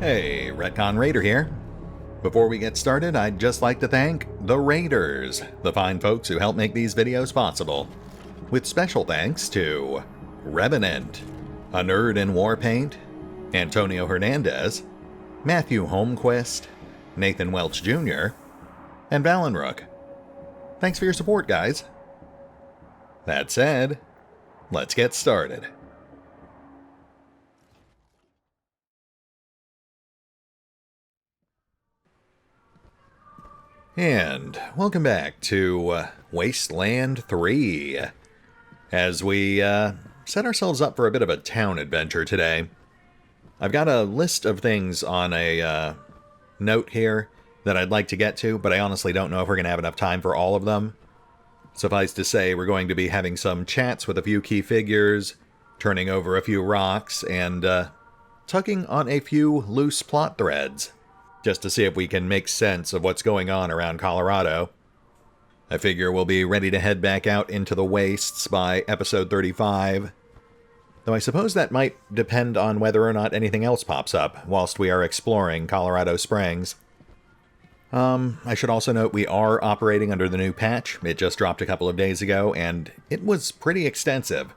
Hey, RetconRaider here. Before we get started, I'd just like to thank the Raiders, the fine folks who help make these videos possible. With special thanks to Revenant, Anerdinwarpaint, Antonio Hernandez, Matthew Holmquist, Nathan Welch Jr., and Valinrook. Thanks for your support, guys. That said, let's get started. And welcome back to Wasteland 3, as we set ourselves up for a bit of a town adventure today. I've got a list of things on a note here that I'd like to get to, but I honestly don't know if we're going to have enough time for all of them. Suffice to say, we're going to be having some chats with a few key figures, turning over a few rocks, and tugging on a few loose plot threads, just to see if we can make sense of what's going on around Colorado. I figure we'll be ready to head back out into the wastes by episode 35, though I suppose that might depend on whether or not anything else pops up whilst we are exploring Colorado Springs. I should also note we are operating under the new patch. It just dropped a couple of days ago, and it was pretty extensive.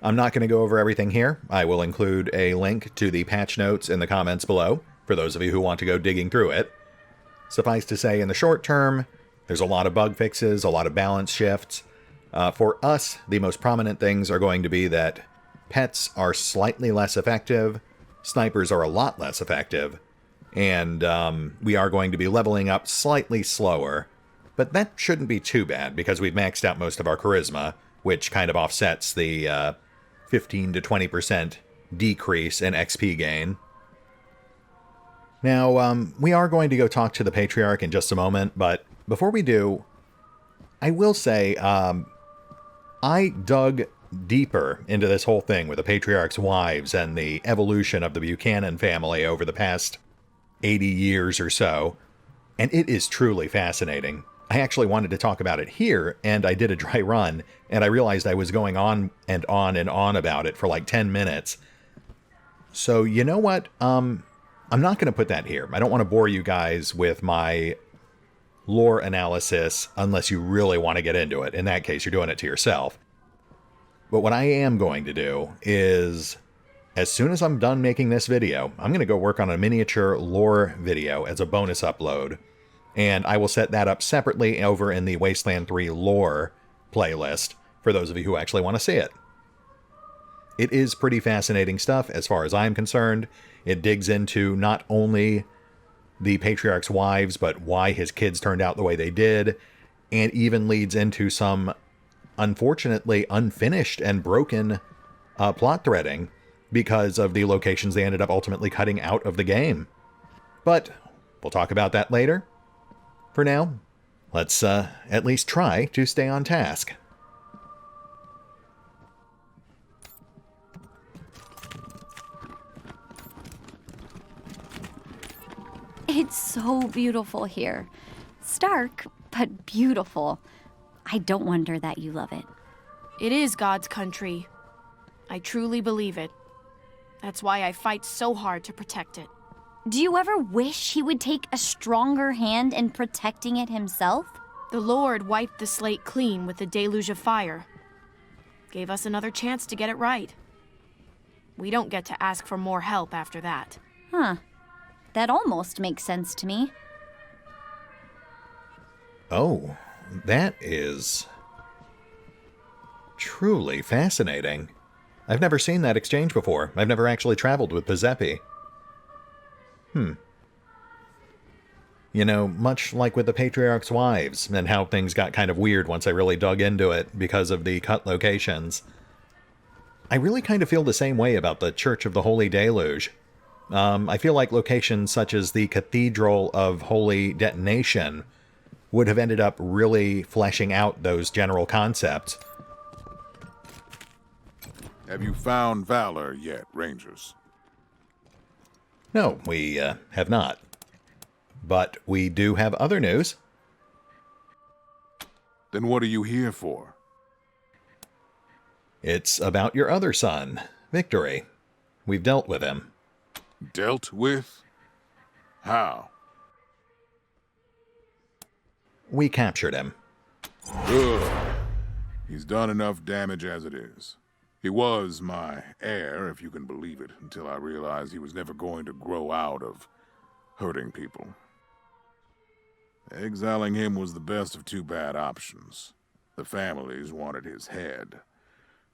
I'm not going to go over everything here. I will include a link to the patch notes in the comments below, for those of you who want to go digging through it. Suffice to say, in the short term, there's a lot of bug fixes, a lot of balance shifts. For us, the most prominent things are going to be that pets are slightly less effective, snipers are a lot less effective, and we are going to be leveling up slightly slower. But that shouldn't be too bad, because we've maxed out most of our charisma, which kind of offsets the 15 to 20% decrease in XP gain. Now, we are going to go talk to the Patriarch in just a moment, but before we do, I will say, I dug deeper into this whole thing with the Patriarch's wives and the evolution of the Buchanan family over the past 80 years or so, and it is truly fascinating. I actually wanted to talk about it here, and I did a dry run, and I realized I was going on and on and on about it for like 10 minutes. So, you know what? I'm not going to put that here. I don't want to bore you guys with my lore analysis unless you really want to get into it. In that case, you're doing it to yourself. But what I am going to do is, as soon as I'm done making this video, I'm going to go work on a miniature lore video as a bonus upload. And I will set that up separately over in the Wasteland 3 lore playlist for those of you who actually want to see it. It is pretty fascinating stuff as far as I'm concerned. It digs into not only the Patriarch's wives, but why his kids turned out the way they did, and even leads into some, unfortunately, unfinished and broken plot threading because of the locations they ended up ultimately cutting out of the game. But we'll talk about that later. For now, let's at least try to stay on task. It's so beautiful here. Stark, but beautiful. I don't wonder that you love it. It is God's country. I truly believe it. That's why I fight so hard to protect it. Do you ever wish he would take a stronger hand in protecting it himself? The Lord wiped the slate clean with the deluge of fire. Gave us another chance to get it right. We don't get to ask for more help after that. Huh. That almost makes sense to me. Oh, that is truly fascinating. I've never seen that exchange before. I've never actually traveled with Pizepi. You know, much like with the Patriarch's wives, and how things got kind of weird once I really dug into it because of the cut locations, I really kind of feel the same way about the Church of the Holy Deluge. I feel like locations such as the Cathedral of Holy Detonation would have ended up really fleshing out those general concepts. Have you found Valor yet, Rangers? No, we have not. But we do have other news. Then what are you here for? It's about your other son, Viktoriya. We've dealt with him. Dealt with? How? We captured him. Good. He's done enough damage as it is. He was my heir, if you can believe it, until I realized he was never going to grow out of hurting people. Exiling him was the best of two bad options. The families wanted his head.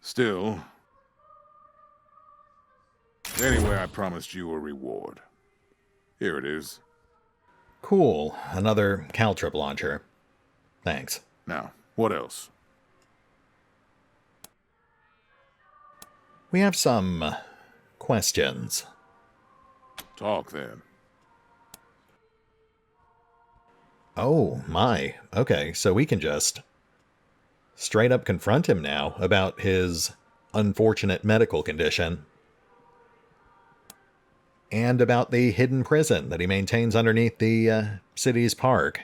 Still... Anyway, I promised you a reward. Here it is. Cool. Another caltrip launcher. Thanks. Now, what else? We have some questions. Talk then. Oh, my. Okay, so we can just straight up confront him now about his unfortunate medical condition. And about the hidden prison that he maintains underneath the city's park.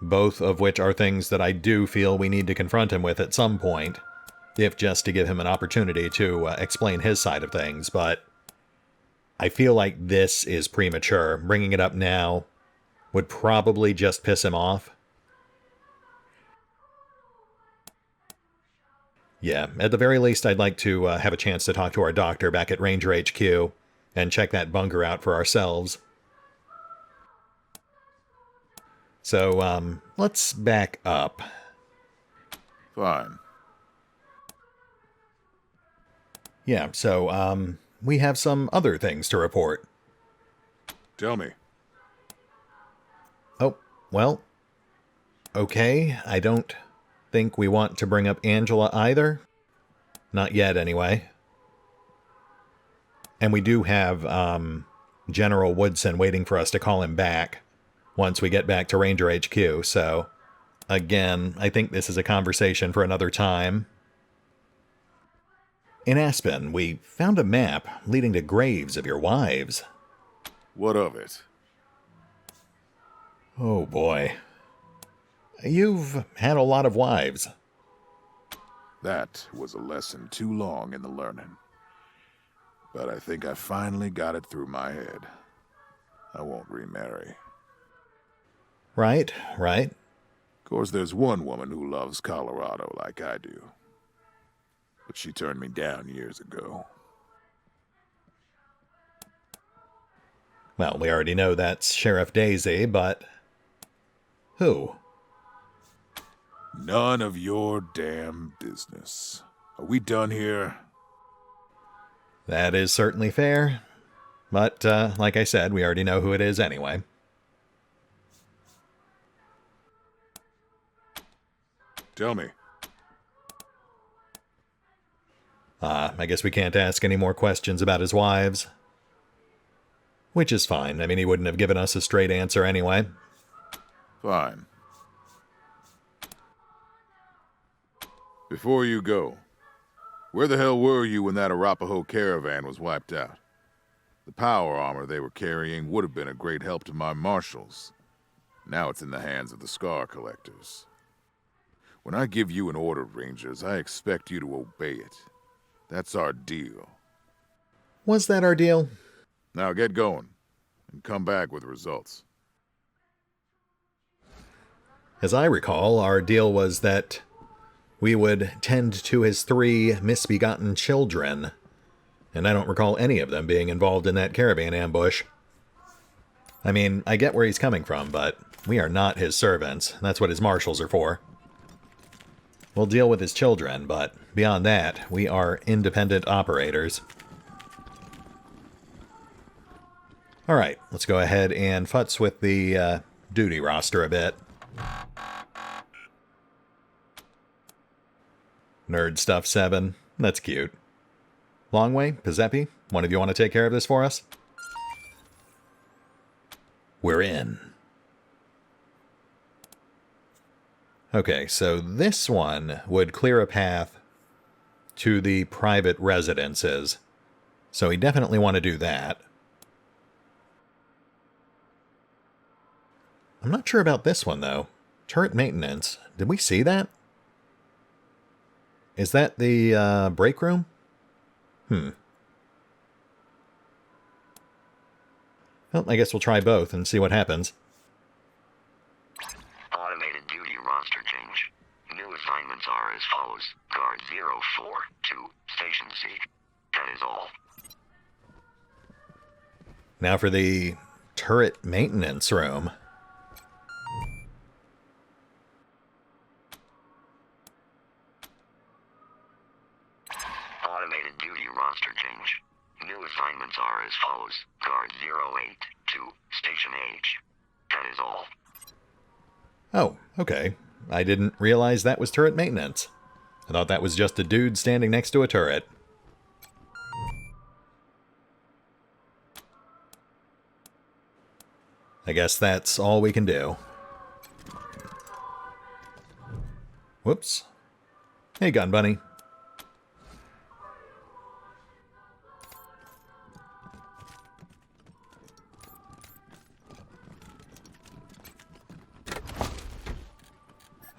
Both of which are things that I do feel we need to confront him with at some point, if just to give him an opportunity to explain his side of things, but I feel like this is premature. Bringing it up now would probably just piss him off. Yeah, at the very least, I'd like to have a chance to talk to our doctor back at Ranger HQ and check that bunker out for ourselves. So, let's back up. Fine. Yeah, so, we have some other things to report. Tell me. Oh, well, okay, I don't think we want to bring up Angela either. Not yet, anyway. And we do have, General Woodson waiting for us to call him back once we get back to Ranger HQ, so, again, I think this is a conversation for another time. In Aspen, we found a map leading to graves of your wives. What of it? Oh boy. You've had a lot of wives. That was a lesson too long in the learning. But I think I finally got it through my head. I won't remarry. Right. Of course, there's one woman who loves Colorado like I do. But she turned me down years ago. Well, we already know that's Sheriff Daisy, but... who? None of your damn business. Are we done here? That is certainly fair. But, like I said, we already know who it is anyway. Tell me. I guess we can't ask any more questions about his wives. Which is fine. I mean, he wouldn't have given us a straight answer anyway. Fine. Before you go, where the hell were you when that Arapaho caravan was wiped out? The power armor they were carrying would have been a great help to my marshals. Now it's in the hands of the Scar Collectors. When I give you an order, Rangers, I expect you to obey it. That's our deal. Was that our deal? Now get going, and come back with results. As I recall, our deal was that we would tend to his 3 misbegotten children, and I don't recall any of them being involved in that caravan ambush. I mean, I get where he's coming from, but we are not his servants. That's what his marshals are for. We'll deal with his children, but beyond that, we are independent operators. Alright, let's go ahead and futz with the duty roster a bit. Nerd Stuff 7. That's cute. Longway, Pizzepi, one of you want to take care of this for us? We're in. Okay, so this one would clear a path to the private residences. So we definitely want to do that. I'm not sure about this one, though. Turret maintenance. Did we see that? Is that the break room? Well, I guess we'll try both and see what happens. Automated duty roster change. New assignments are as follows. Guard 042, Station C. That is all. Now for the turret maintenance room. Automated duty roster change. New assignments are as follows. Guard 082, Station H. That is all. Oh, okay. I didn't realize that was turret maintenance. I thought that was just a dude standing next to a turret. I guess that's all we can do. Whoops. Hey, Gun Bunny.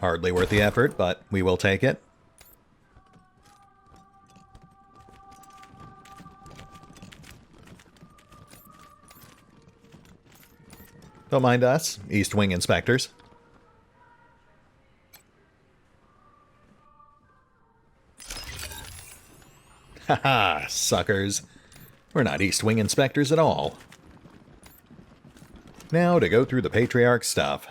Hardly worth the effort, but we will take it. Don't mind us, East Wing inspectors. Haha, suckers. We're not East Wing inspectors at all. Now to go through the Patriarch stuff.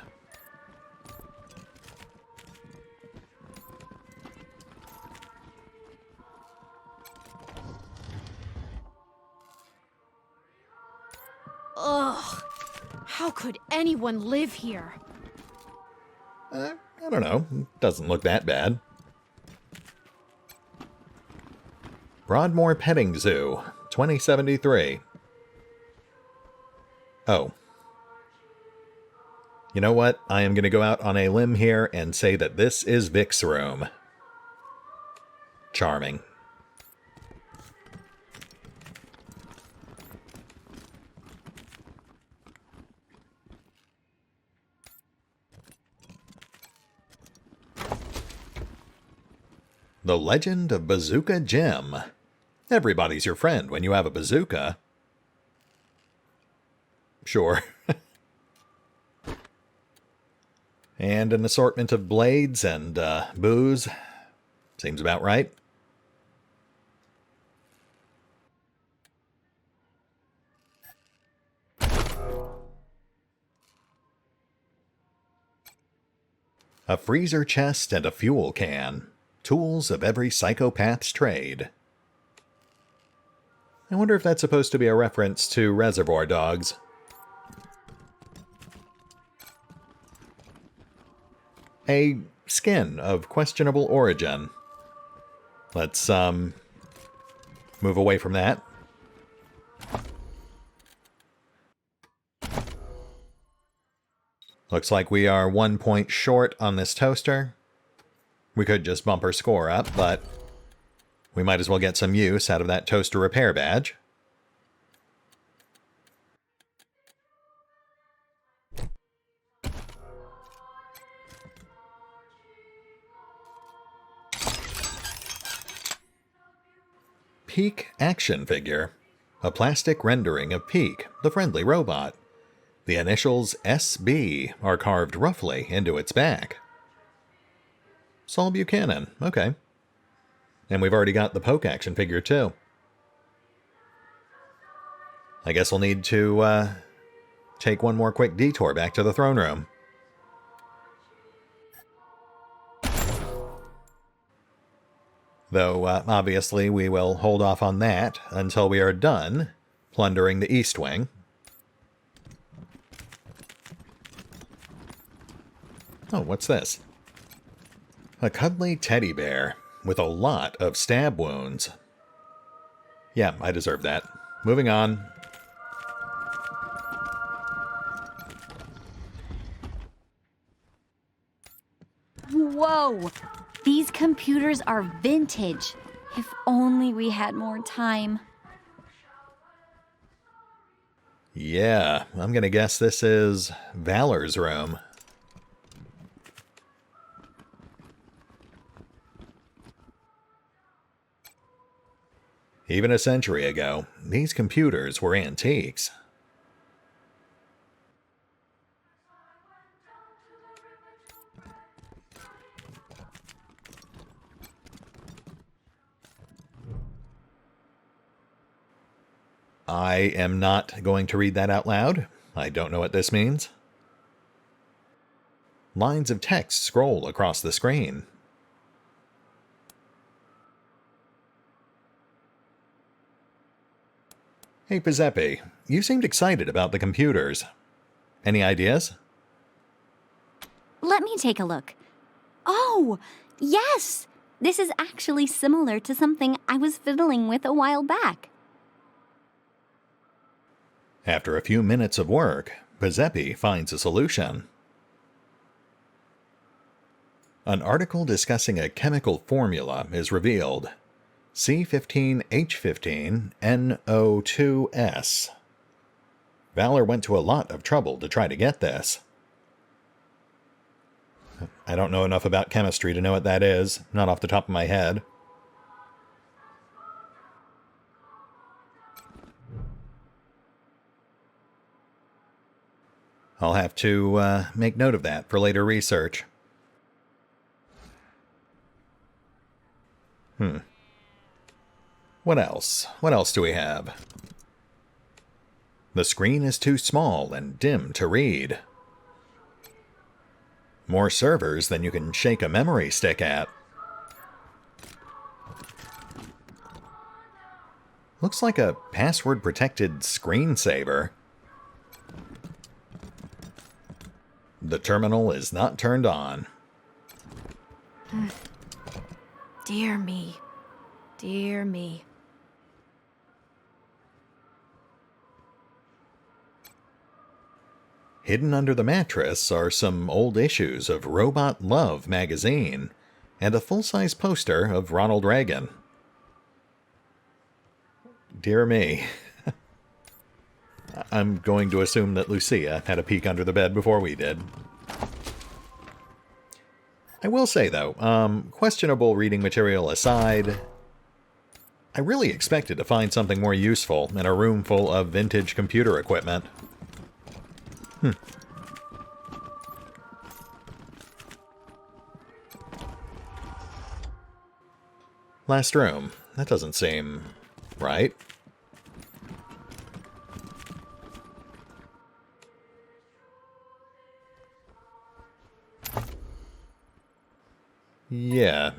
Ugh. How could anyone live here? I don't know. Doesn't look that bad. Broadmoor Petting Zoo, 2073. Oh. You know what? I am going to go out on a limb here and say that this is Vic's room. Charming. The Legend of Bazooka Jim. Everybody's your friend when you have a bazooka. Sure. And an assortment of blades and booze. Seems about right. A freezer chest and a fuel can. Tools of every psychopath's trade. I wonder if that's supposed to be a reference to Reservoir Dogs. A skin of questionable origin. Let's, move away from that. Looks like we are 1 point short on this toaster. We could just bump our score up, but we might as well get some use out of that toaster repair badge. Peak action figure. A plastic rendering of Peak, the friendly robot. The initials SB are carved roughly into its back. Saul Buchanan, okay. And we've already got the Poke action figure too. I guess we'll need to take one more quick detour back to the throne room. Though, obviously, we will hold off on that until we are done plundering the East Wing. Oh, what's this? A cuddly teddy bear with a lot of stab wounds. Yeah, I deserve that. Moving on. Whoa! These computers are vintage. If only we had more time. Yeah, I'm gonna guess this is Valor's room. Even a century ago, these computers were antiques. I am not going to read that out loud. I don't know what this means. Lines of text scroll across the screen. Hey, Pizepi, you seemed excited about the computers. Any ideas? Let me take a look. Oh, yes! This is actually similar to something I was fiddling with a while back. After a few minutes of work, Pizepi finds a solution. An article discussing a chemical formula is revealed. C15H15NO2S. Valor went to a lot of trouble to try to get this. I don't know enough about chemistry to know what that is, not off the top of my head. I'll have to make note of that for later research. What else? What else do we have? The screen is too small and dim to read. More servers than you can shake a memory stick at. Looks like a password-protected screensaver. The terminal is not turned on. Dear me. Dear me. Hidden under the mattress are some old issues of Robot Love magazine and a full-size poster of Ronald Reagan. Dear me. I'm going to assume that Lucia had a peek under the bed before we did. I will say, though, questionable reading material aside, I really expected to find something more useful in a room full of vintage computer equipment. Last room. That doesn't seem right. Yeah.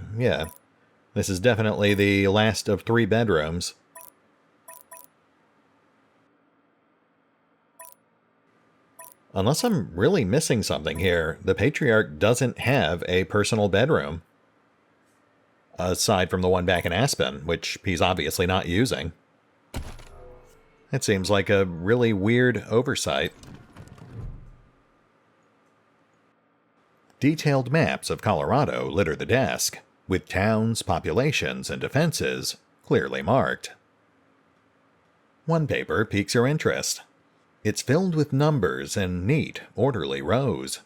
This is definitely the last of 3 bedrooms. Unless I'm really missing something here, the Patriarch doesn't have a personal bedroom. Aside from the one back in Aspen, which he's obviously not using. It seems like a really weird oversight. Detailed maps of Colorado litter the desk, with towns, populations, and defenses clearly marked. One paper piques your interest. It's filled with numbers in neat, orderly rows.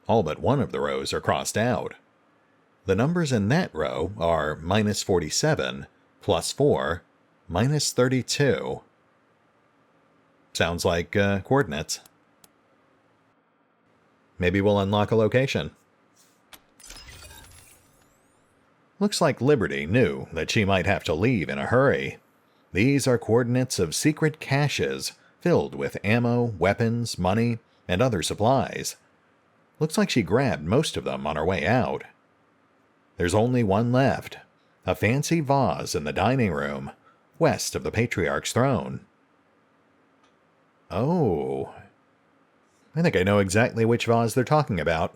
All but one of the rows are crossed out. The numbers in that row are -47, +4, -32. Sounds like coordinates. Maybe we'll unlock a location. Looks like Liberty knew that she might have to leave in a hurry. These are coordinates of secret caches filled with ammo, weapons, money, and other supplies. Looks like she grabbed most of them on her way out. There's only one left, a fancy vase in the dining room, west of the Patriarch's throne. Oh, I think I know exactly which vase they're talking about.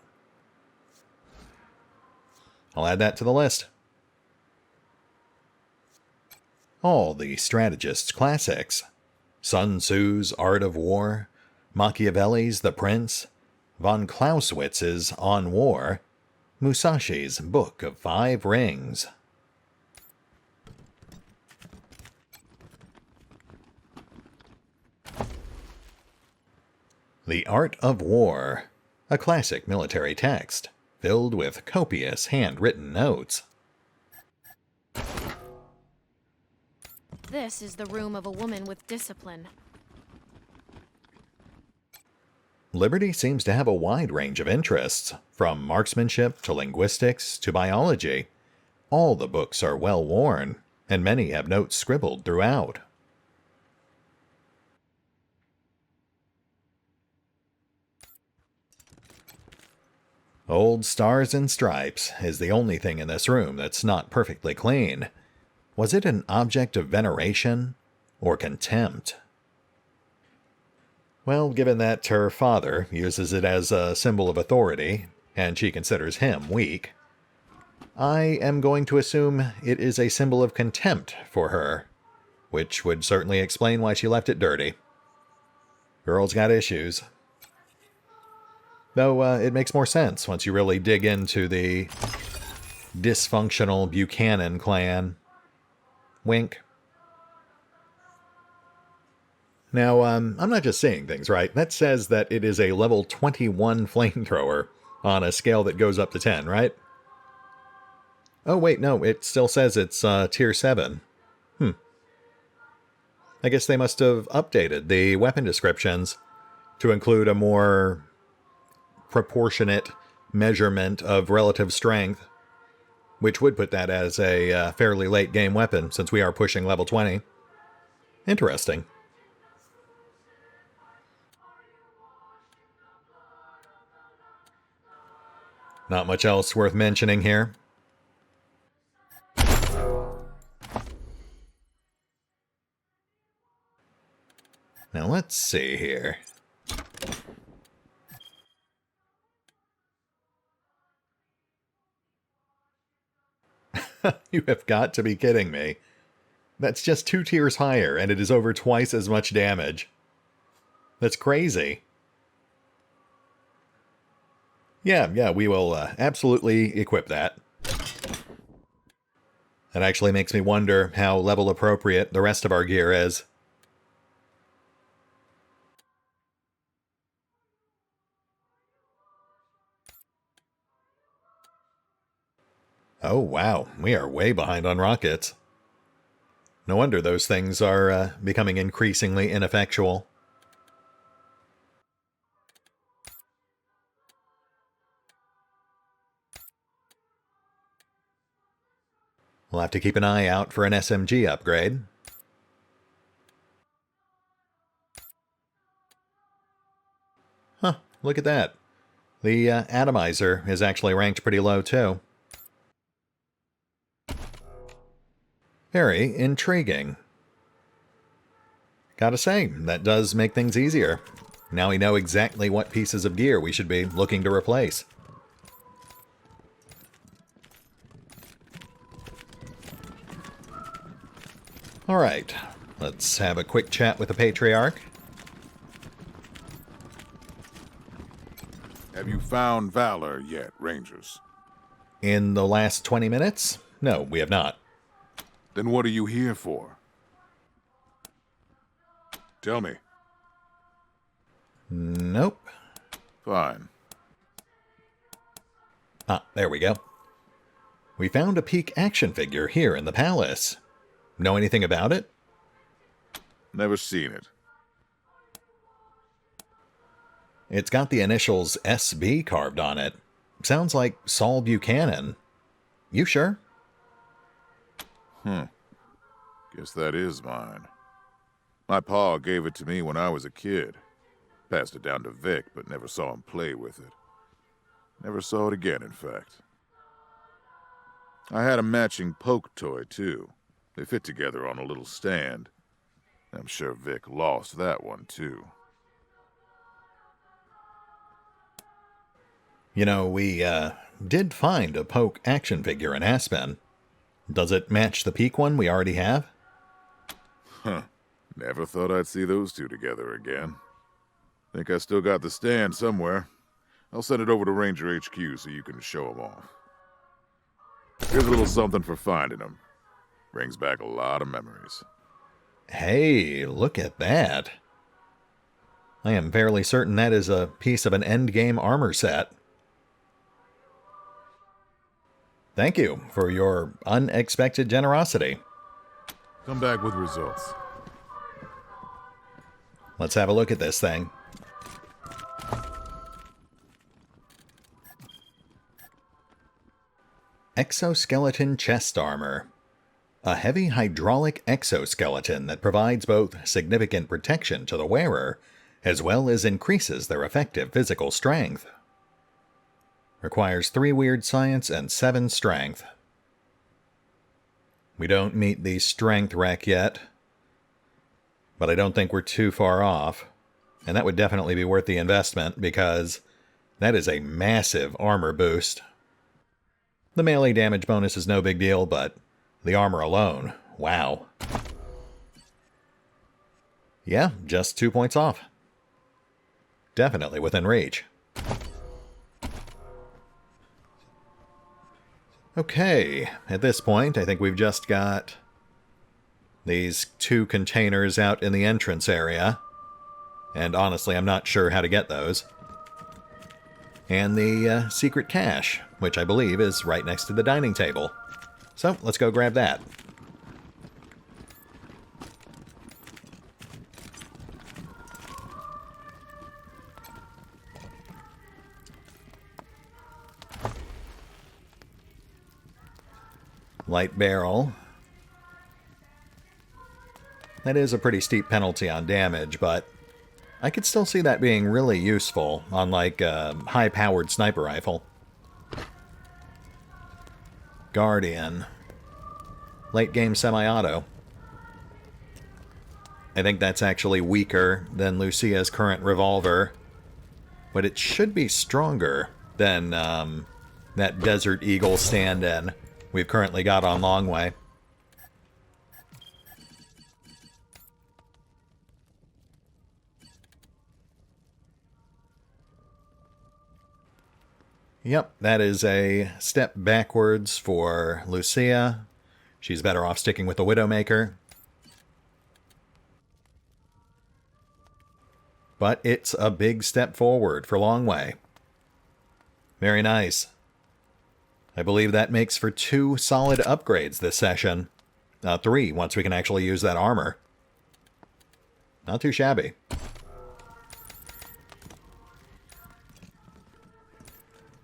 I'll add that to the list. All the strategist's classics. Sun Tzu's Art of War, Machiavelli's The Prince, von Clausewitz's On War, Musashi's Book of 5 Rings. The Art of War, a classic military text, filled with copious handwritten notes. This is the room of a woman with discipline. Liberty seems to have a wide range of interests, from marksmanship to linguistics to biology. All the books are well worn, and many have notes scribbled throughout. Old Stars and Stripes is the only thing in this room that's not perfectly clean. Was it an object of veneration or contempt? Well, given that her father uses it as a symbol of authority, and she considers him weak, I am going to assume it is a symbol of contempt for her, which would certainly explain why she left it dirty. Girl's got issues. Though it makes more sense once you really dig into the dysfunctional Buchanan clan. Wink. Now, I'm not just saying things, right? That says that it is a level 21 flamethrower on a scale that goes up to 10, right? Oh, wait, no, it still says it's tier 7. I guess they must have updated the weapon descriptions to include a more proportionate measurement of relative strength, which would put that as a fairly late game weapon since we are pushing level 20. Interesting. Not much else worth mentioning here. Now let's see here. You have got to be kidding me. That's just 2 tiers higher, and it is over twice as much damage. That's crazy. Yeah, we will absolutely equip that. That actually makes me wonder how level appropriate the rest of our gear is. Oh wow, we are way behind on rockets. No wonder those things are becoming increasingly ineffectual. We'll have to keep an eye out for an SMG upgrade. Huh, look at that. The atomizer is actually ranked pretty low too. Very intriguing. Gotta say, that does make things easier. Now we know exactly what pieces of gear we should be looking to replace. Alright, let's have a quick chat with the Patriarch. Have you found Valor yet, Rangers? In the last 20 minutes? No, we have not. Then what are you here for? Tell me. Nope. Fine. Ah, there we go. We found a peak action figure here in the palace. Know anything about it? Never seen it. It's got the initials SB carved on it. Sounds like Saul Buchanan. You sure? Guess that is mine. My pa gave it to me when I was a kid. Passed it down to Vic, but never saw him play with it. Never saw it again, in fact. I had a matching poke toy, too. They fit together on a little stand. I'm sure Vic lost that one, too. You know, we did find a poke action figure in Aspen. Does it match the peak one we already have? Huh. Never thought I'd see those two together again. Think I still got the stand somewhere. I'll send it over to Ranger HQ so you can show them off. Here's a little something for finding them. Brings back a lot of memories. Hey, look at that. I am fairly certain that is a piece of an endgame armor set. Thank you for your unexpected generosity. Come back with results. Let's have a look at this thing. Exoskeleton chest armor. A heavy hydraulic exoskeleton that provides both significant protection to the wearer, as well as increases their effective physical strength. Requires 3 weird science and 7 strength. We don't meet the strength rec yet, but I don't think we're too far off. And that would definitely be worth the investment, because that is a massive armor boost. The melee damage bonus is no big deal, but the armor alone, wow. Yeah, just 2 points off. Definitely within reach. Okay, at this point, I think we've just got these 2 containers out in the entrance area. And honestly, I'm not sure how to get those. And the secret cache, which I believe is right next to the dining table. So, let's go grab that. Light barrel. That is a pretty steep penalty on damage, but I could still see that being really useful on, like, a high-powered sniper rifle. Guardian. Late-game semi-auto. I think that's actually weaker than Lucia's current revolver, but it should be stronger than that Desert Eagle stand-in we've currently got on Longway. Yep, that is a step backwards for Lucia. She's better off sticking with the Widowmaker. But it's a big step forward for Longway. Very nice. I believe that makes for 2 solid upgrades this session. 3, once we can actually use that armor. Not too shabby.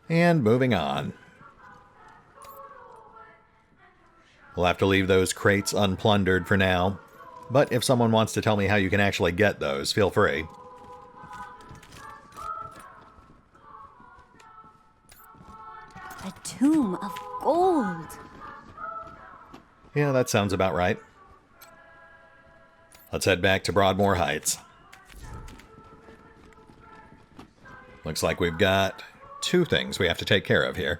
And moving on. We'll have to leave those crates unplundered for now, but if someone wants to tell me how you can actually get those, feel free. A tomb of gold. Yeah, that sounds about right. Let's head back to Broadmoor Heights. Looks like we've got 2 things we have to take care of here.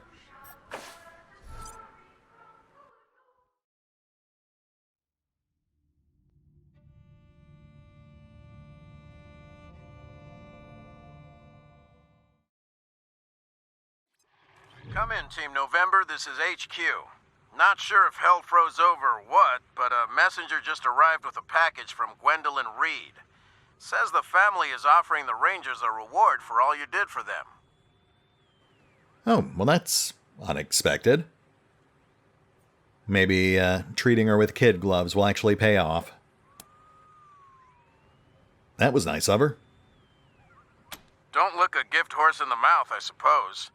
Come in, Team November. This is HQ. Not sure if hell froze over or what, but a messenger just arrived with a package from Gwendolyn Reed. Says the family is offering the Rangers a reward for all you did for them. Oh, well that's unexpected. Maybe treating her with kid gloves will actually pay off. That was nice of her. Don't look a gift horse in the mouth, I suppose.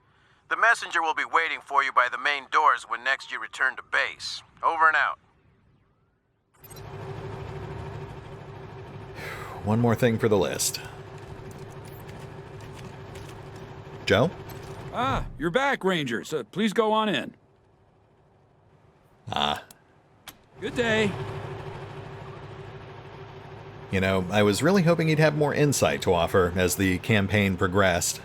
The messenger will be waiting for you by the main doors when next you return to base. Over and out. One more thing for the list. Joe? Ah, you're back, Rangers. Please go on in. Ah. Good day. You know, I was really hoping he'd have more insight to offer as the campaign progressed.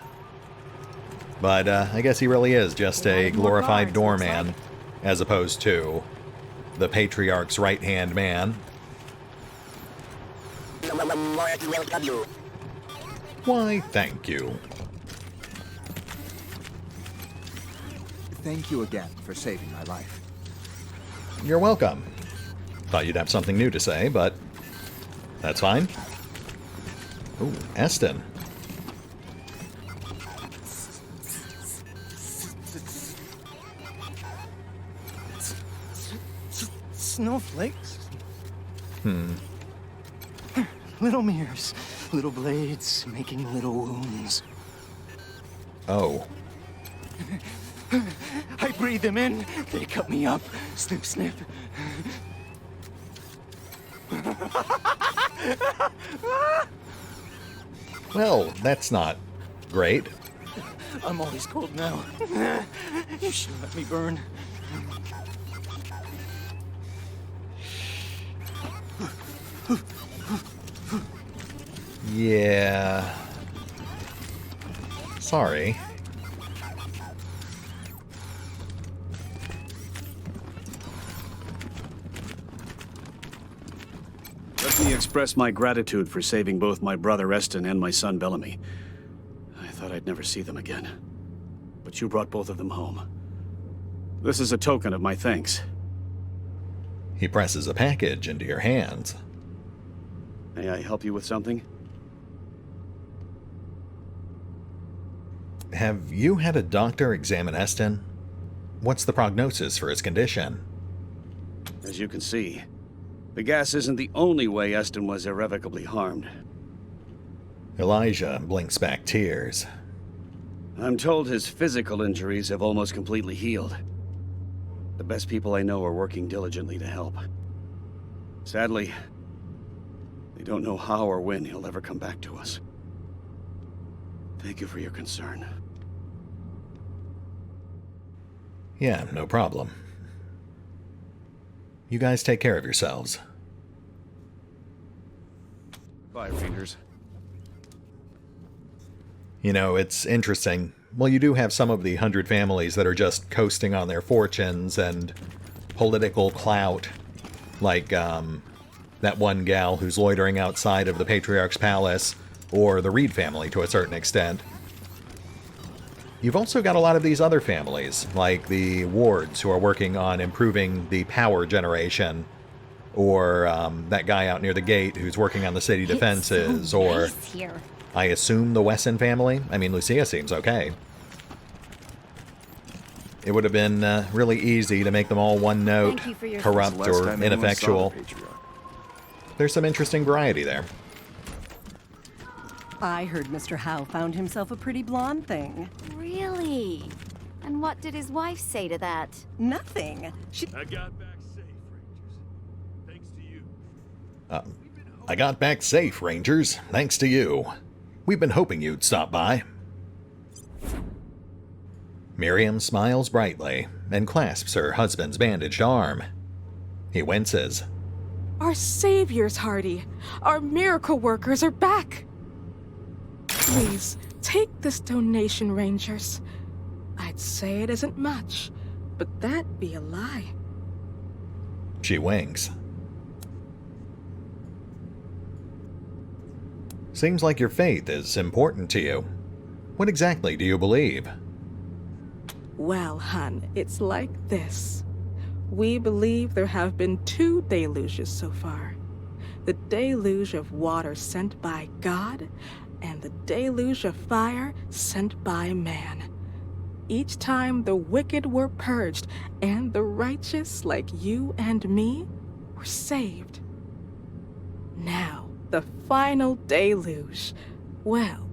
But I guess he really is just a glorified doorman, as opposed to the Patriarch's right-hand man. Why, thank you. Thank you again for saving my life. You're welcome. Thought you'd have something new to say, but that's fine. Ooh, Eston. Snowflakes? Little mirrors, little blades, making little wounds. Oh. I breathe them in, they cut me up. Snip, snip. Well, that's not great. I'm always cold now. You shouldn't let me burn. Yeah. Sorry. Let me express my gratitude for saving both my brother Eston and my son Bellamy. I thought I'd never see them again. But you brought both of them home. This is a token of my thanks. He presses a package into your hands. May I help you with something? Have you had a doctor examine Eston? What's the prognosis for his condition? As you can see, the gas isn't the only way Eston was irrevocably harmed. Elijah blinks back tears. I'm told his physical injuries have almost completely healed. The best people I know are working diligently to help. Sadly, they don't know how or when he'll ever come back to us. Thank you for your concern. Yeah, no problem. You guys take care of yourselves. Bye, Rangers. You know, it's interesting. Well, you do have some of the 100 families that are just coasting on their fortunes and political clout. Like, that one gal who's loitering outside of the Patriarch's palace, or the Reed family to a certain extent. You've also got a lot of these other families, like the Wards, who are working on improving the power generation, or that guy out near the gate who's working on the city defenses, it's so or nice here. I assume the Wesson family. I mean, Lucia seems okay. It would have been really easy to make them all one note, Thank you for your corrupt Last or time anyone ineffectual. saw the Patriarch. There's some interesting variety there. I heard Mr. Howe found himself a pretty blonde thing. Really? And what did his wife say to that? Nothing. She... I got back safe, Rangers. Thanks to you. I got back safe, Rangers, thanks to you. We've been hoping you'd stop by. Miriam smiles brightly and clasps her husband's bandaged arm. He winces. Our saviors, Hardy. Our miracle workers are back. Please, take this donation, Rangers. I'd say it isn't much, but that'd be a lie. She winks. Seems like your faith is important to you. What exactly do you believe? Well, hun, it's like this. We believe there have been 2 deluges so far. The deluge of water sent by God, and the deluge of fire sent by man. Each time the wicked were purged, and the righteous, like you and me, were saved. Now, the final deluge. Well,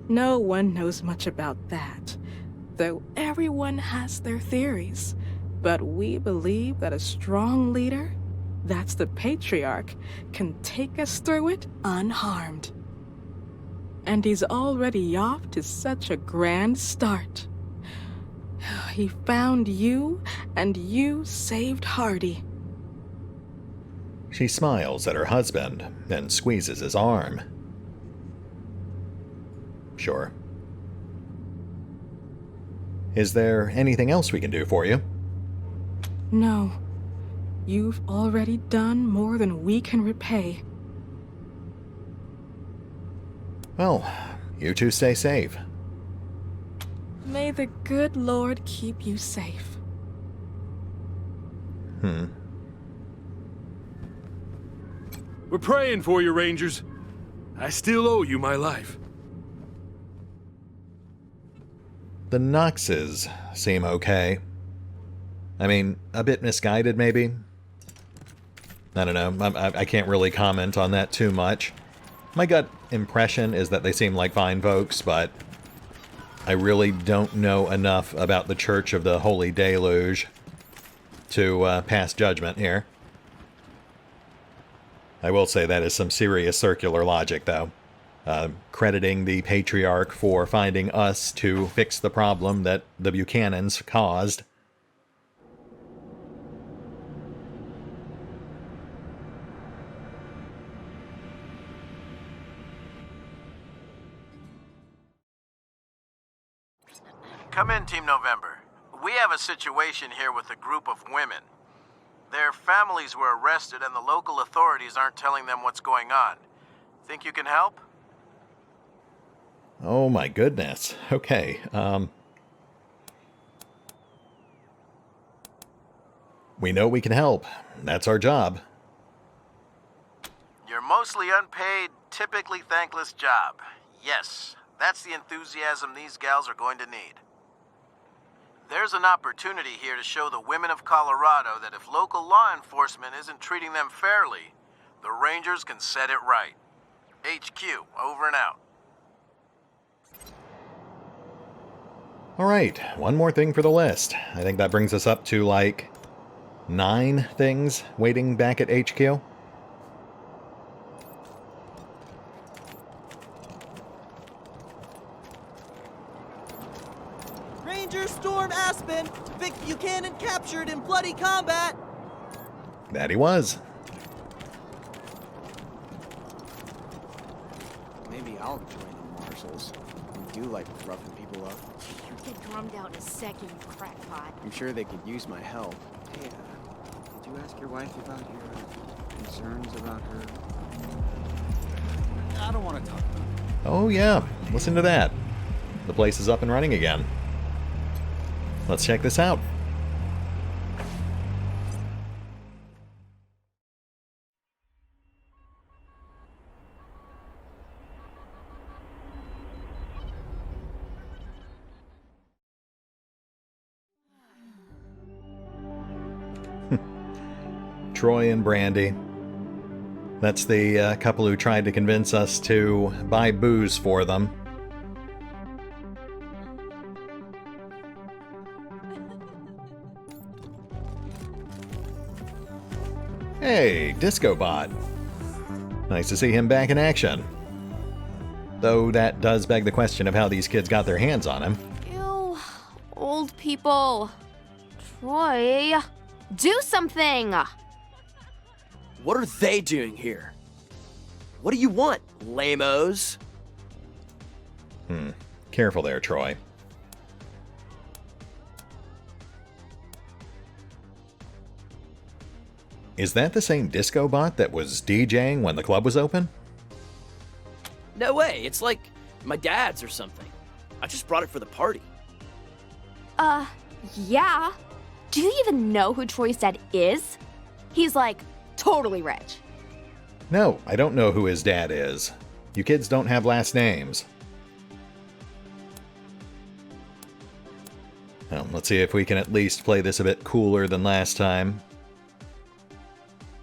no one knows much about that, though everyone has their theories. But we believe that a strong leader, that's the Patriarch, can take us through it unharmed. And he's already off to such a grand start. He found you, and you saved Hardy. She smiles at her husband and squeezes his arm. Sure. Is there anything else we can do for you? No. You've already done more than we can repay. Well, you two stay safe. May the good Lord keep you safe. We're praying for you, Rangers. I still owe you my life. The Noxes seem okay. I mean, a bit misguided, maybe? I don't know. I can't really comment on that too much. My gut impression is that they seem like fine folks, but I really don't know enough about the Church of the Holy Deluge to pass judgment here. I will say that is some serious circular logic, though. crediting the Patriarch for finding us to fix the problem that the Buchanans caused. Come in, Team November. We have a situation here with a group of women. Their families were arrested and the local authorities aren't telling them what's going on. Think you can help? Oh my goodness. Okay, we know we can help. That's our job. Your mostly unpaid, typically thankless job. Yes, that's the enthusiasm these gals are going to need. There's an opportunity here to show the women of Colorado that if local law enforcement isn't treating them fairly, the Rangers can set it right. HQ, over and out. Alright, one more thing for the list. I think that brings us up to like 9 things waiting back at HQ. Ranger Storm Aspen! Vic Buchanan captured in bloody combat! That he was. Maybe I'll join the marshals. I do like roughing people up. You get drummed out in a second, you crackpot. I'm sure they could use my help. Hey, did you ask your wife about your concerns about her? I don't want to talk about it. Oh yeah, listen to that. The place is up and running again. Let's check this out. Troy and Brandy. That's the couple who tried to convince us to buy booze for them. Hey, Disco Bot. Nice to see him back in action. Though that does beg the question of how these kids got their hands on him. Ew, old people. Troy, do something! What are they doing here? What do you want, lame-os? Careful there, Troy. Is that the same Disco Bot that was DJing when the club was open? No way, it's like my dad's or something. I just brought it for the party. Yeah. Do you even know who Troy's dad is? He's like totally rich. No, I don't know who his dad is. You kids don't have last names. Well, let's see if we can at least play this a bit cooler than last time.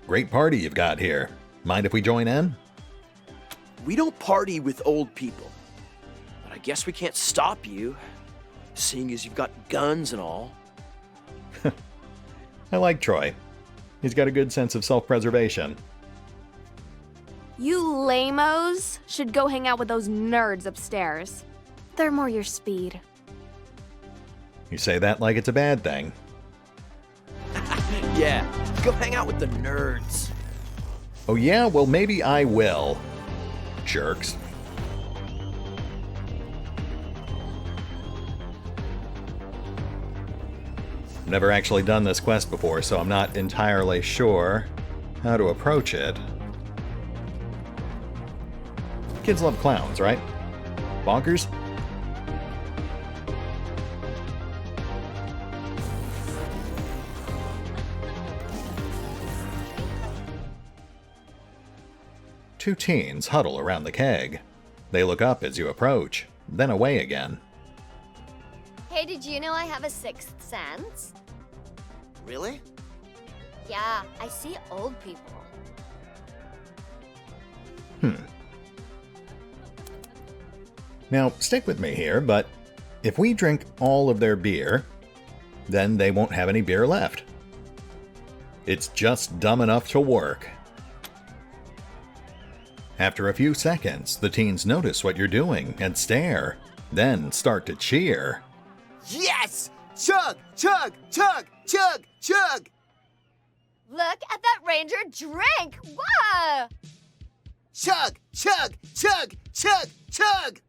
Great party you've got here. Mind if we join in? We don't party with old people. But I guess we can't stop you, seeing as you've got guns and all. I like Troy. He's got a good sense of self-preservation. You lame-os should go hang out with those nerds upstairs. They're more your speed. You say that like it's a bad thing. Yeah, go hang out with the nerds. Oh yeah? Well, maybe I will. Jerks. Never actually done this quest before, so I'm not entirely sure how to approach it. Kids love clowns, right? Bonkers? Two teens huddle around the keg. They look up as you approach, then away again. Hey, did you know I have a sixth sense? Really? Yeah, I see old people. Now, stick with me here, but if we drink all of their beer, then they won't have any beer left. It's just dumb enough to work. After a few seconds, the teens notice what you're doing and stare, then start to cheer. Yes! Chug, chug, chug, chug, chug! Look at that ranger drink! Whoa! Chug, chug, chug, chug, chug!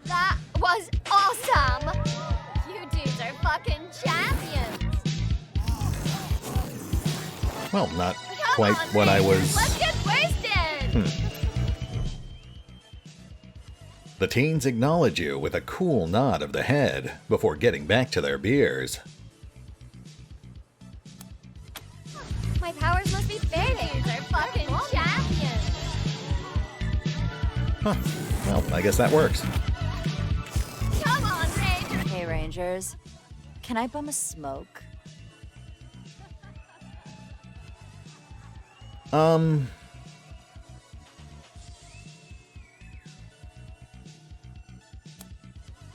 That was awesome! You dudes are fucking champions! Well, not Come quite on, what I Rangers, was... Let's get wasted! The teens acknowledge you with a cool nod of the head before getting back to their beers. My powers must be fading. They're fucking champions. Huh. Well, I guess that works. Come on, Rangers. Hey, Rangers. Can I bum a smoke?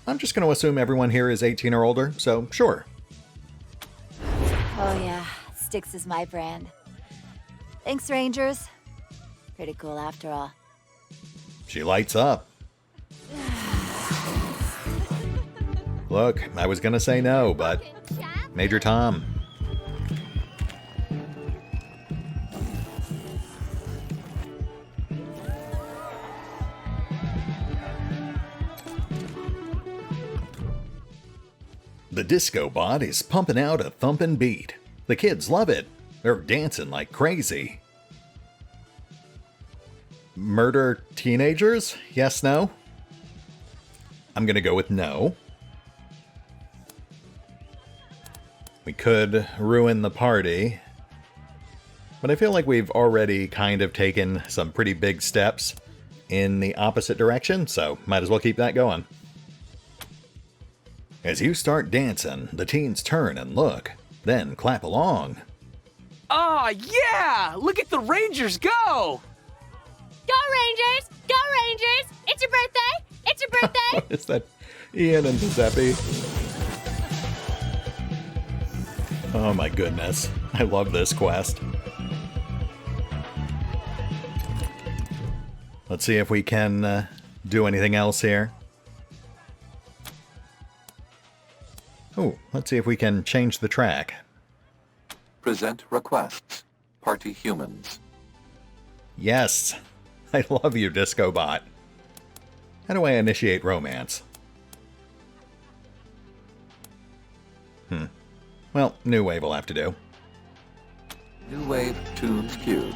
I'm just going to assume everyone here is 18 or older, so sure. Oh yeah, Styx is my brand. Thanks, Rangers. Pretty cool after all. She lights up. Look, I was going to say no, but Major Tom. The disco bot is pumping out a thumping beat. The kids love it. They're dancing like crazy. Murder teenagers? Yes, no? I'm gonna go with no. We could ruin the party. But I feel like we've already kind of taken some pretty big steps in the opposite direction, so might as well keep that going. As you start dancing, the teens turn and look, then clap along. Oh, yeah! Look at the Rangers go! Go Rangers! Go Rangers! It's your birthday! It's your birthday! What is that? Ian and Giuseppe? Oh my goodness. I love this quest. Let's see if we can do anything else here. Oh, let's see if we can change the track. Present requests. Party humans. Yes. I love you, Disco Bot. How do I initiate romance? Well, New Wave will have to do. New Wave tunes queued.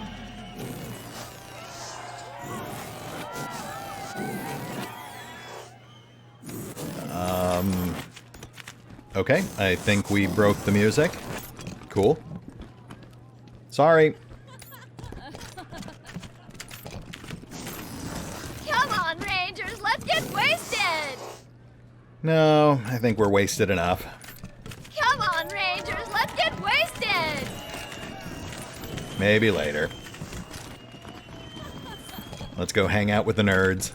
Okay, I think we broke the music. Cool. Sorry. Come on, Rangers! Let's get wasted! No, I think we're wasted enough. Come on, Rangers! Let's get wasted! Maybe later. Let's go hang out with the nerds.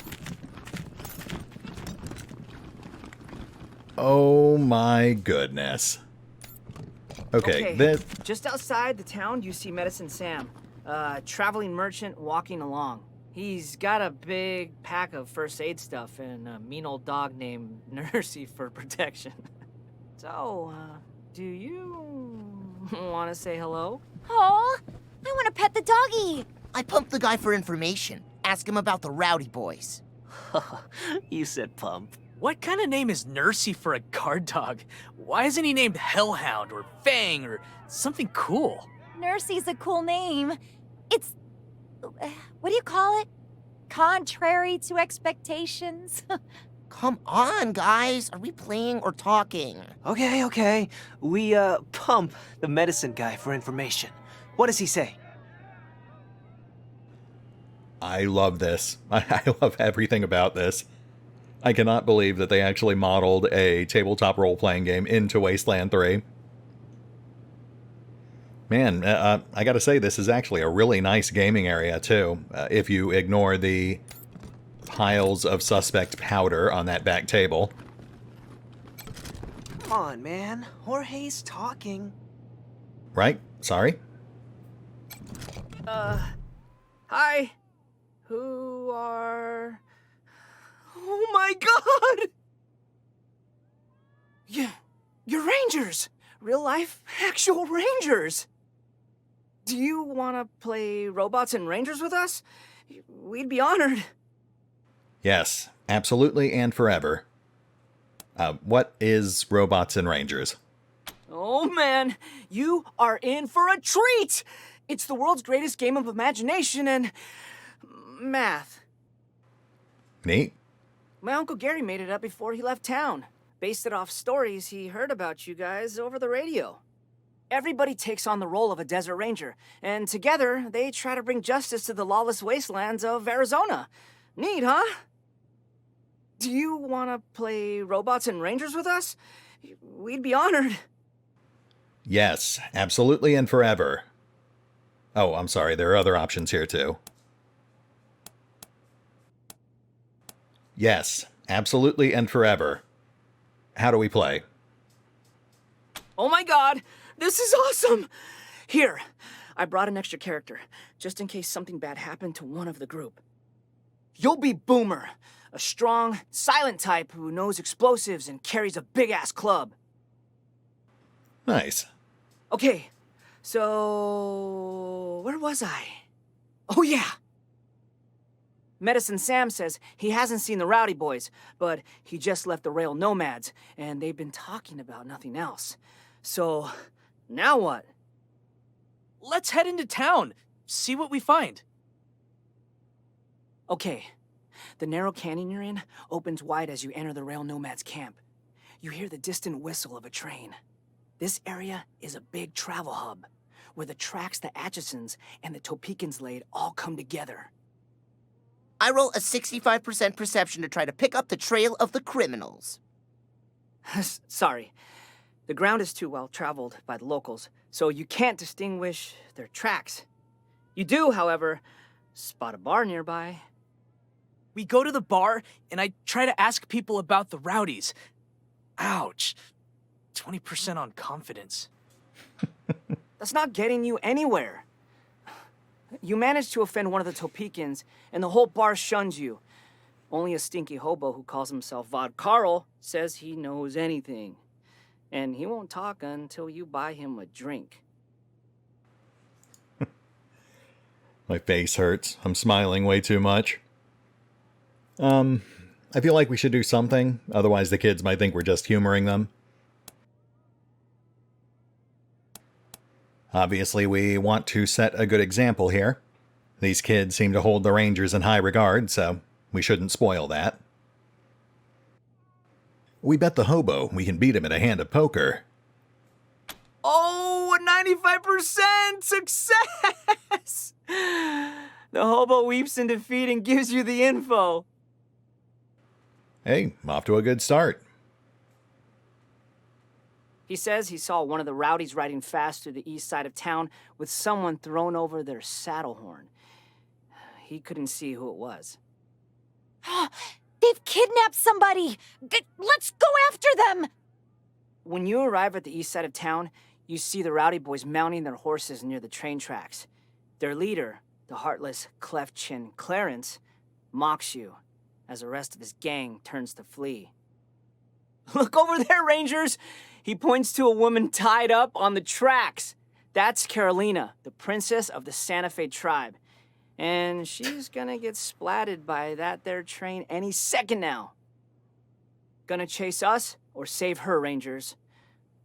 Oh my goodness. Okay, this... Just outside the town, you see Medicine Sam, a traveling merchant walking along. He's got a big pack of first aid stuff and a mean old dog named Nursey for protection. So, do you want to say hello? Oh, I want to pet the doggy. I pumped the guy for information. Ask him about the Rowdy Boys. You said pump. What kind of name is Nursey for a guard dog? Why isn't he named Hellhound or Fang or something cool? Nursey's a cool name. It's... what do you call it? Contrary to expectations? Come on, guys. Are we playing or talking? Okay. We, pump the medicine guy for information. What does he say? I love this. I love everything about this. I cannot believe that they actually modeled a tabletop role-playing game into Wasteland 3. Man, I gotta say, this is actually a really nice gaming area, too, if you ignore the piles of suspect powder on that back table. Come on, man. Jorge's talking. Right? Sorry? Hi. who are... Oh my god! Yeah, you're rangers! Real life, actual rangers! Do you want to play robots and rangers with us? We'd be honored. Yes, absolutely and forever. What is Robots and Rangers? Oh man, you are in for a treat! It's the world's greatest game of imagination and... math. Neat. My Uncle Gary made it up before he left town. Based it off stories he heard about you guys over the radio. Everybody takes on the role of a desert ranger, and together they try to bring justice to the lawless wastelands of Arizona. Neat, huh? Do you want to play robots and rangers with us? We'd be honored. Yes, absolutely and forever. Oh, I'm sorry, there are other options here too. Yes, absolutely and forever. How do we play? Oh my god, this is awesome! Here, I brought an extra character, just in case something bad happened to one of the group. You'll be Boomer, a strong, silent type who knows explosives and carries a big-ass club. Nice. Okay, so... where was I? Oh yeah! Medicine Sam says he hasn't seen the Rowdy Boys, but he just left the Rail Nomads, and they've been talking about nothing else. So, now what? Let's head into town, see what we find. Okay, the narrow canyon you're in opens wide as you enter the Rail Nomads camp. You hear the distant whistle of a train. This area is a big travel hub, where the tracks the Atchisons and the Topekans laid all come together. I roll a 65% perception to try to pick up the trail of the criminals. Sorry. The ground is too well traveled by the locals, so you can't distinguish their tracks. You do, however, spot a bar nearby. We go to the bar, and I try to ask people about the Rowdies. Ouch. 20% on confidence. That's not getting you anywhere. You manage to offend one of the Topekans, and the whole bar shuns you. Only a stinky hobo who calls himself Vod Carl says he knows anything. And he won't talk until you buy him a drink. My face hurts. I'm smiling way too much. I feel like we should do something, otherwise the kids might think we're just humoring them. Obviously, we want to set a good example here. These kids seem to hold the Rangers in high regard, so we shouldn't spoil that. We bet the hobo we can beat him in a hand of poker. Oh, 95% success! The hobo weeps in defeat and gives you the info. Hey, off to a good start. He says he saw one of the rowdies riding fast through the east side of town with someone thrown over their saddle horn. He couldn't see who it was. They've kidnapped somebody! Let's go after them! When you arrive at the east side of town, you see the Rowdy Boys mounting their horses near the train tracks. Their leader, the heartless, cleft-chin Clarence, mocks you as the rest of his gang turns to flee. Look over there, Rangers! He points to a woman tied up on the tracks. That's Carolina, the princess of the Santa Fe tribe. And she's gonna get splatted by that there train any second now. Gonna chase us or save her, Rangers.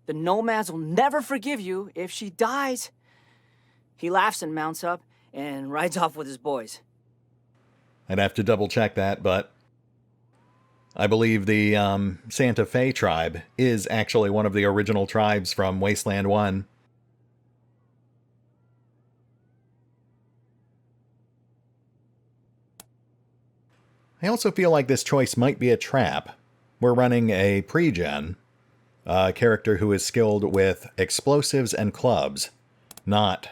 The Nomads will never forgive you if she dies. He laughs and mounts up and rides off with his boys. I'd have to double check that, but I believe the Santa Fe tribe is actually one of the original tribes from Wasteland 1. I also feel like this choice might be a trap. We're running a pre-gen, a character who is skilled with explosives and clubs, not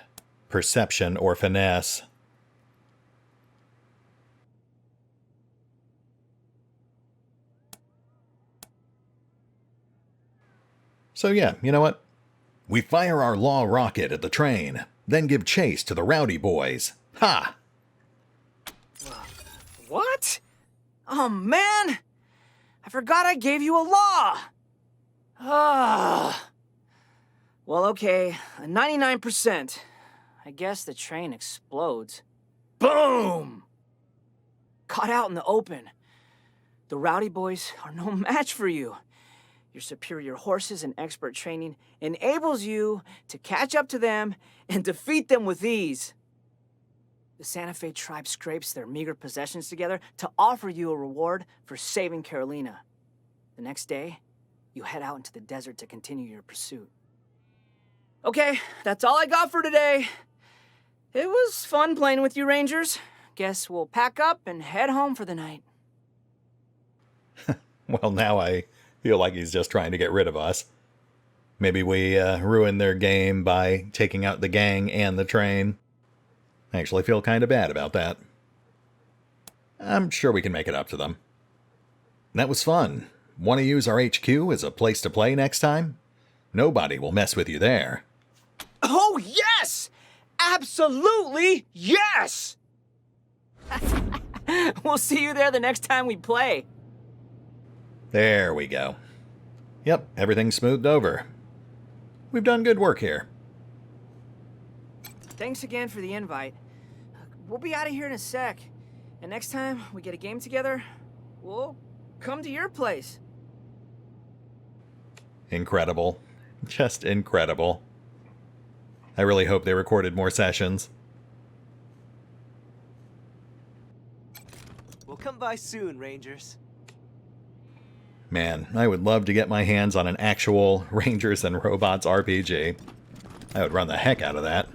perception or finesse. So yeah, you know what? We fire our law rocket at the train, then give chase to the Rowdy Boys. Ha! What? Oh, man! I forgot I gave you a law! Ah. Well, okay, a 99%. I guess the train explodes. Boom! Caught out in the open. The rowdy boys are no match for you. Your superior horses and expert training enables you to catch up to them and defeat them with ease. The Santa Fe tribe scrapes their meager possessions together to offer you a reward for saving Carolina. The next day, you head out into the desert to continue your pursuit. Okay, that's all I got for today. It was fun playing with you, Rangers. Guess we'll pack up and head home for the night. Well, now I feel like he's just trying to get rid of us. Maybe we ruined their game by taking out the gang and the train. I actually feel kind of bad about that. I'm sure we can make it up to them. That was fun. Want to use our HQ as a place to play next time? Nobody will mess with you there. Oh, yes! Absolutely yes! We'll see you there the next time we play. There we go. Yep, everything's smoothed over. We've done good work here. Thanks again for the invite. We'll be out of here in a sec. And next time we get a game together, we'll come to your place. Incredible. Just incredible. I really hope they recorded more sessions. We'll come by soon, Rangers. Man, I would love to get my hands on an actual Rangers and Robots RPG. I would run the heck out of that.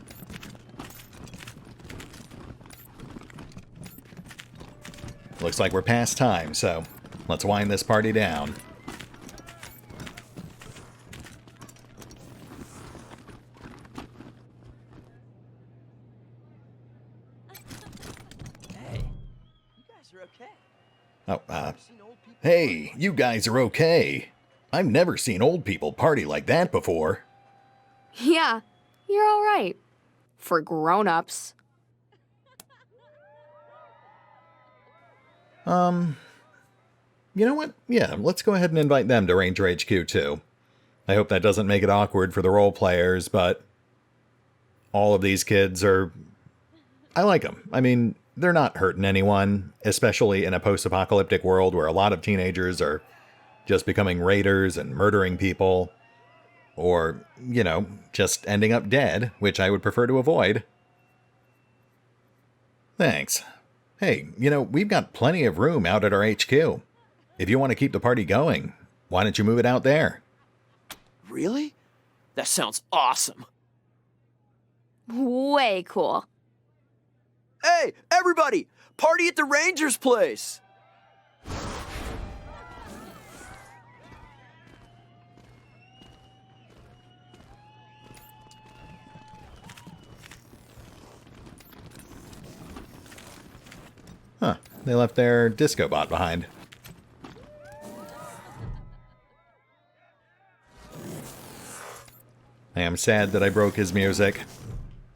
Looks like we're past time, so let's wind this party down. Hey, you guys are okay. Oh, hey, you guys are okay. I've never seen old people party like that before. Yeah, you're all right. For grown-ups. You know what? Yeah, let's go ahead and invite them to Ranger HQ too. I hope that doesn't make it awkward for the role players, but all of these kids are... I like them. I mean, they're not hurting anyone, especially in a post-apocalyptic world where a lot of teenagers are just becoming raiders and murdering people. Or, you know, just ending up dead, which I would prefer to avoid. Thanks. Hey, you know, we've got plenty of room out at our HQ. If you want to keep the party going, why don't you move it out there? Really? That sounds awesome. Way cool. Hey, everybody! Party at the Rangers' place! Huh, they left their disco bot behind. I am sad that I broke his music.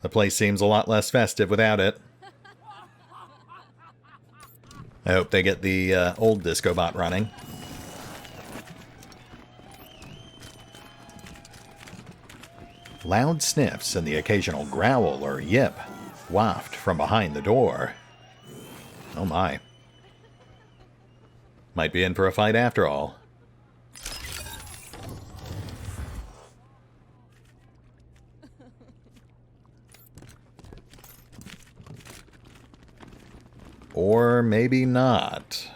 The place seems a lot less festive without it. I hope they get the old disco bot running. Loud sniffs and the occasional growl or yip waft from behind the door. Oh my. Might be in for a fight after all. Or maybe not.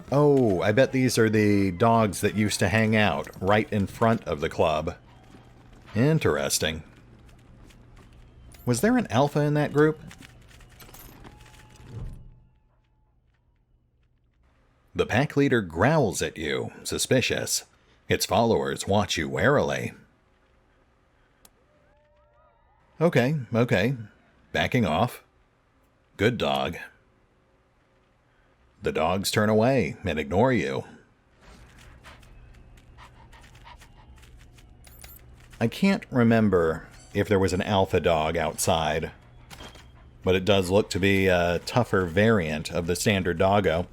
Oh, I bet these are the dogs that used to hang out right in front of the club. Interesting. Was there an alpha in that group? The pack leader growls at you, suspicious. Its followers watch you warily. Okay. Backing off. Good dog. The dogs turn away and ignore you. I can't remember if there was an alpha dog outside. but it does look to be a tougher variant of the standard doggo.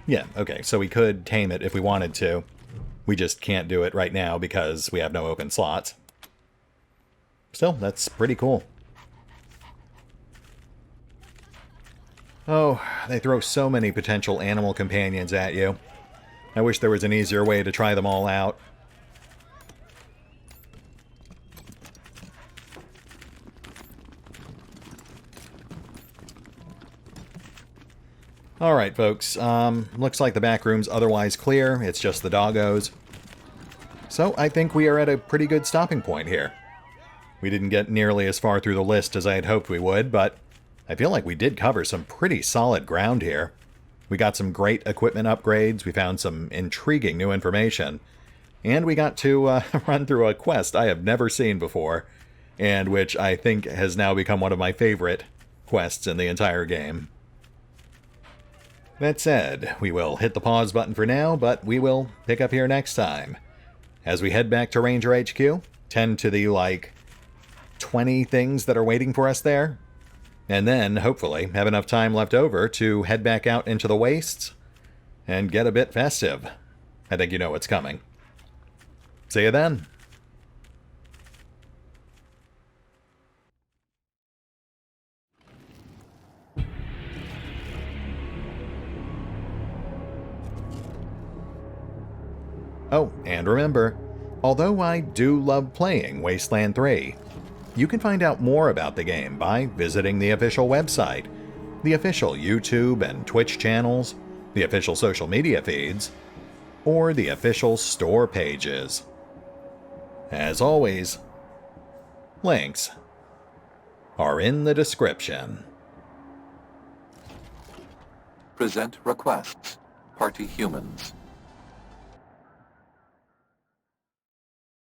Yeah, okay, so we could tame it if we wanted to. We just can't do it right now because we have no open slots. Still, that's pretty cool. Oh, they throw so many potential animal companions at you. I wish there was an easier way to try them all out. Alright, folks. Looks like the back room's otherwise clear. It's just the doggos. So I think we are at a pretty good stopping point here. We didn't get nearly as far through the list as I had hoped we would, but I feel like we did cover some pretty solid ground here. We got some great equipment upgrades, we found some intriguing new information, and we got to run through a quest I have never seen before, and which I think has now become one of my favorite quests in the entire game. That said, we will hit the pause button for now, but we will pick up here next time. As we head back to Ranger HQ, tend to the, 20 things that are waiting for us there, and then, hopefully, have enough time left over to head back out into the wastes and get a bit festive. I think you know what's coming. See you then. Oh, and remember, although I do love playing Wasteland 3, you can find out more about the game by visiting the official website, the official YouTube and Twitch channels, the official social media feeds, or the official store pages. As always, links are in the description. Present requests. Party humans.